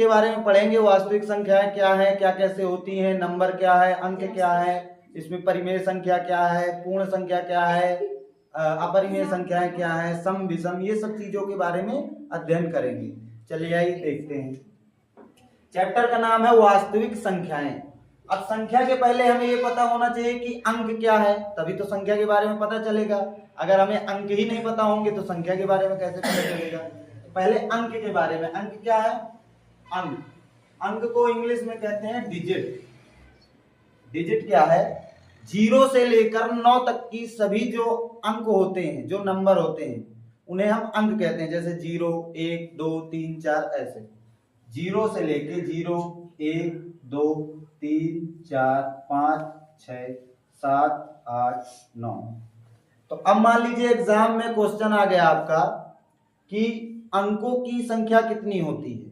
इसके बारे में पढ़ेंगे, वास्तविक संख्याएं क्या है, क्या कैसे होती हैं, नंबर क्या है, अंक क्या है, इसमें परिमेय संख्या क्या है, पूर्ण संख्या क्या है, अपरिमेय संख्याएं क्या है, सम विषम, ये सब चीजों के बारे में अध्ययन करेंगे। चलिए आइए देखते हैं। चैप्टर का नाम है वास्तविक संख्याएं। अब संख्या के पहले हमें ये पता होना चाहिए कि अंक क्या है, तभी तो संख्या के बारे में पता चलेगा। अगर हमें अंक ही नहीं पता होंगे तो संख्या के बारे में कैसे पता चलेगा। पहले अंक के बारे में, अंक क्या है? अंक, अंक को इंग्लिश में कहते हैं डिजिट। डिजिट क्या है? 0 से लेकर 9 तक की सभी जो अंक होते हैं, जो नंबर होते हैं, उन्हें हम अंक कहते हैं। जैसे 0, 1, 2, 3, 4 ऐसे। 0 से लेके 0, 1, 2, 3, 4, 5, 6, 7, 8, 9। तो अब मान लीजिए एग्जाम में क्वेश्चन आ गया आपका कि अंकों की संख्या कितनी होती है,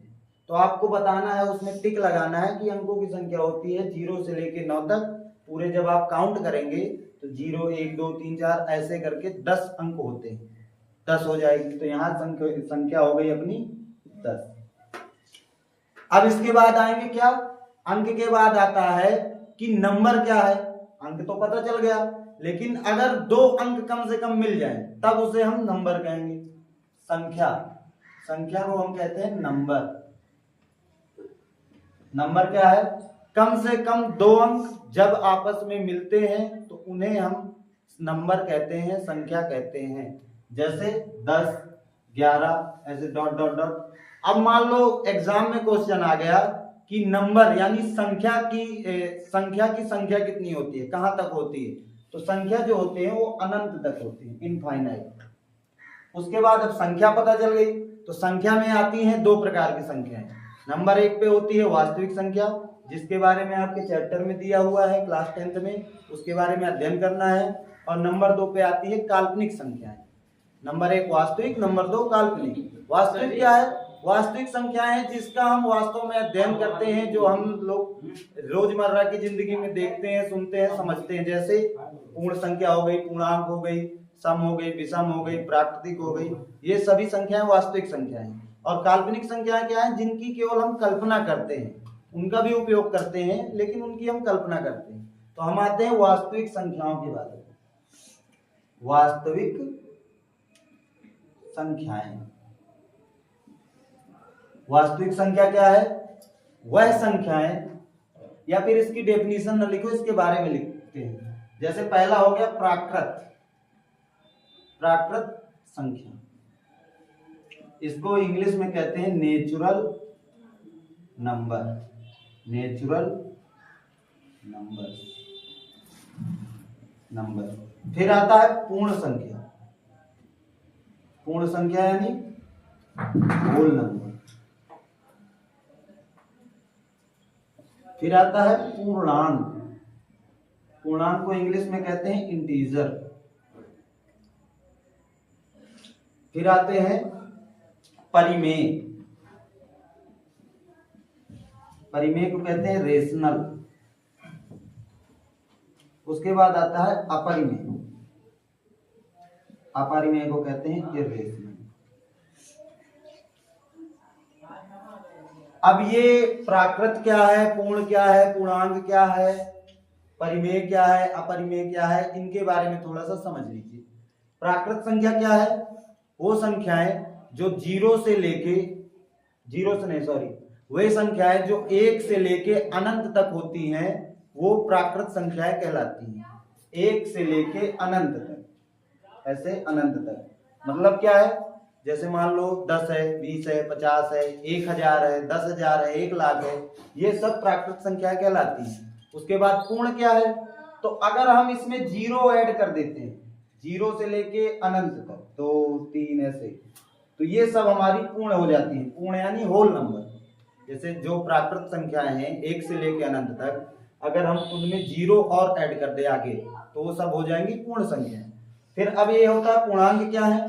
तो आपको बताना है, उसमें टिक लगाना है कि अंकों की संख्या होती है 0 से लेके 9 तक। पूरे जब आप काउंट करेंगे तो 0, 1, 2, 3, 4 ऐसे करके 10 अंक होते हैं, 10 हो जाएगी। तो यहाँ संख्या हो गई अपनी 10। अब इसके बाद आएंगे क्या? अंक के बाद आता है कि नंबर क्या है। अंक तो पता चल गया, लेकिन अगर 2 अंक कम से कम मिल जाएं तब उसे हम नंबर कहेंगे। संख्या, संख्या को हम कहते हैं नंबर। नंबर क्या है? कम से कम 2 अंक जब आपस में मिलते हैं तो उन्हें हम नंबर कहते हैं, संख्या कहते हैं। जैसे 10, 11 ऐसे डॉट डॉट डॉट। अब मान लो एग्जाम में क्वेश्चन आ गया कि नंबर यानी संख्या की संख्या कितनी होती है, कहां तक होती है, तो संख्या जो होती है वो अनंत तक होती है, इनफाइनाइट। उसके बाद अब संख्या पता चल गई, तो संख्या में आती हैं 2 प्रकार की संख्याएं। नंबर 1 पे होती है वास्तविक संख्या, जिसके बारे में आपके चैप्टर में दिया हुआ है क्लास 10th में, उसके बारे में अध्ययन करना है। और नंबर 2 पे आती है काल्पनिक संख्याएं। नंबर 1 वास्तविक, नंबर 2 काल्पनिक। वास्तविक क्या है? वास्तविक संख्याएं जिसका हम वास्तव में अध्ययन करते हैं, जो हम लोग रोजमर्रा की जिंदगी में देखते हैं, सुनते हैं, समझते हैं। जैसे पूर्ण संख्या हो गई, पूर्णांक हो गई, सम हो गई, विषम हो गई, प्राकृतिक हो गई, ये सभी संख्याएं वास्तविक संख्याएं। और काल्पनिक संख्याएं क्या है? जिनकी केवल हम कल्पना करते हैं, उनका भी उपयोग करते हैं लेकिन उनकी हम कल्पना करते हैं। तो हम आते हैं वास्तविक संख्याओं के बारे में। वास्तविक संख्याएं, वास्तविक संख्या क्या है? वह संख्याएं, या फिर इसकी डेफिनेशन न लिखो, इसके बारे में लिखते हैं। जैसे पहला हो गया प्राकृत, प्राकृत संख्या, इसको इंग्लिश में कहते हैं natural number. Natural number, number. फिर आता है पूर्ण संख्या। पूर्ण संख्या यानी होल नंबर। फिर आता है पूर्णांक। पूर्णांक को इंग्लिश में कहते हैं इंटीजर। फिर आते हैं परिमेय। परिमेय को कहते हैं रेशनल। उसके बाद आता है अपरिमेय। अपरिमेय को कहते हैं इर्रेशनल। अब ये प्राकृत क्या है, पूर्ण क्या है, पूर्णांक क्या है, परिमेय क्या है, अपरिमेय क्या है, इनके बारे में थोड़ा सा समझ लीजिए। प्राकृत संख्या क्या है? वो संख्याएं जो 0 से लेके, 0 से नहीं सॉरी, वे संख्याएं जो 1 से लेके अनंत तक होती हैं, वो प्राकृत संख्याएं कहलाती हैं। 1 से लेके अनंत तक, ऐसे अनंत तक। मतलब क्या है? जैसे मान लो 10 है, 20 है, 50 है, 1000 है, 10,000 है, 1,00,000 है, ये सब प्राकृत संख्याएं कहलाती हैं। उसके बाद पूर्ण क्या है? तो अगर हम इसमें 0 ऐड कर देते हैं, 0 से लेके अनंत तक, 2, 3 ऐसे, तो ये सब हमारी पूर्ण हो जाती है। पूर्ण यानी होल नंबर। जैसे जो प्राकृत संख्याएं हैं 1 से लेके अनंत तक, अगर हम उनमें 0 और ऐड कर दे आगे तो वो सब हो जाएंगी पूर्ण संख्याएं। फिर अब ये होता है पूर्णांक क्या है?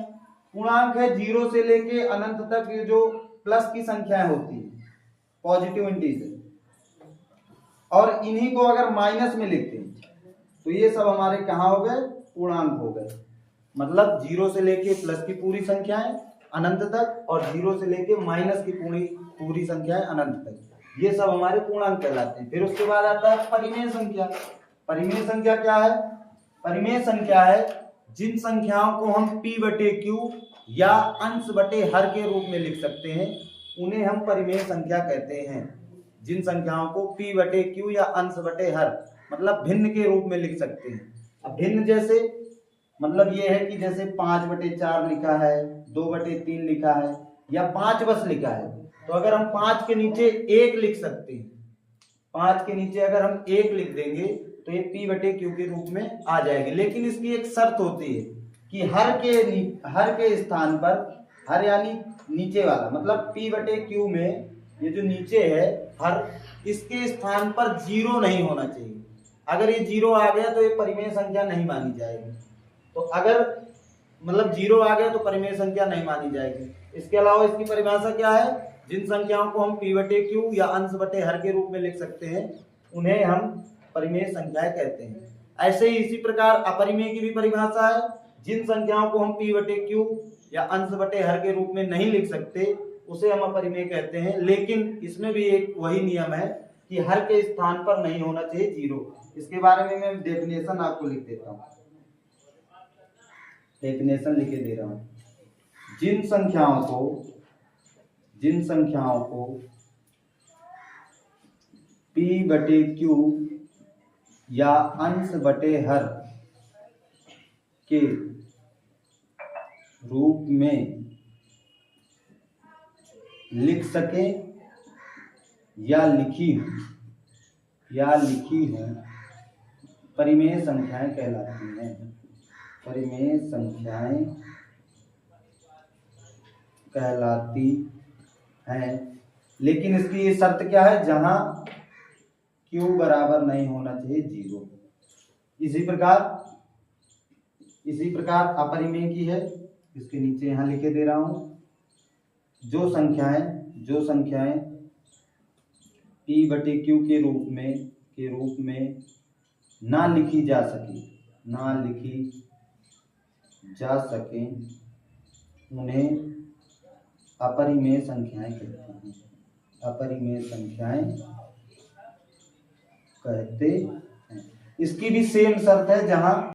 पूर्णांक है 0 से लेके अनंत तक ये जो प्लस की संख्याएं होती है, पॉजिटिव इंटीजर, और इन्हीं को अगर माइनस में लिखते हैं तो ये सब हमारे कहाँ हो गए? पूर्णांक हो गए। मतलब 0 से लेके प्लस की पूरी संख्याएं अनंत तक, और 0 से लेके माइनस की पूरी पूरी संख्या है अनंत तक, ये सब हमारे पूर्णांक कहलाते हैं। फिर उसके बाद आता है परिमेय संख्या। परिमेय संख्या क्या है? परिमेय संख्या है जिन संख्याओं को हम p बटे q या अंश बटे हर के रूप में लिख सकते हैं, उन्हें हम परिमेय संख्या कहते हैं। जिन संख्याओं को p बटे q या अंश बटे हर मतलब भिन्न के रूप में लिख सकते हैं। अब भिन्न जैसे मतलब ये है कि जैसे 5/4 लिखा है, 2/3 लिखा है या 5 बस लिखा है, तो अगर हम 5 के नीचे 1 लिख सकते हैं, 5 के नीचे अगर हम 1 लिख देंगे तो ये p बटे q के रूप में आ जाएगी। लेकिन इसकी एक शर्त होती है कि हर के स्थान पर, हर यानी नीचे वाला मतलब p बटे q में ये जो नीचे है हर, इसके स्थान पर 0 नहीं होना चाहिए। अगर ये 0 आ गया तो ये परिमेय संख्या नहीं मानी जाएगी। तो अगर मतलब 0 आ गया तो परिमेय संख्या नहीं मानी जाएगी। इसके अलावा इसकी परिभाषा क्या है? जिन संख्याओं को हम p बटे q या अंश बटे हर के रूप में लिख सकते हैं, उन्हें हम परिमेय संख्याएं कहते हैं। ऐसे ही इसी प्रकार अपरिमेय की भी परिभाषा है। जिन संख्याओं को हम p बटे q या अंश बटे हर के रूप में नहीं लिख सकते, उसे हम अपरिमेय कहते हैं। लेकिन इसमें भी एक वही नियम है कि हर के स्थान पर नहीं होना चाहिए 0। इसके बारे में मैं डेफिनेशन आपको लिख देता हूँ, डेफिनेशन लिखे दे रहा हूँ। जिन संख्याओं को p बटे q या अंश बटे हर के रूप में लिख सके या लिखी हूं, परिमेय संख्याएं कहलाती हैं। परिमेय संख्याएं कहलाती हैं। लेकिन इसकी ये शर्त क्या है? जहां q बराबर नहीं होना चाहिए 0। इसी प्रकार अपरिमेय की है, इसके नीचे यहां लिखे दे रहा हूं। जो संख्याएं p बटे q के रूप में ना लिखी जा सके उन्हें अपरिमेय संख्याएं कहते हैं। अपरिमेय संख्याएं कहते हैं। इसकी भी सेम शर्त है, जहां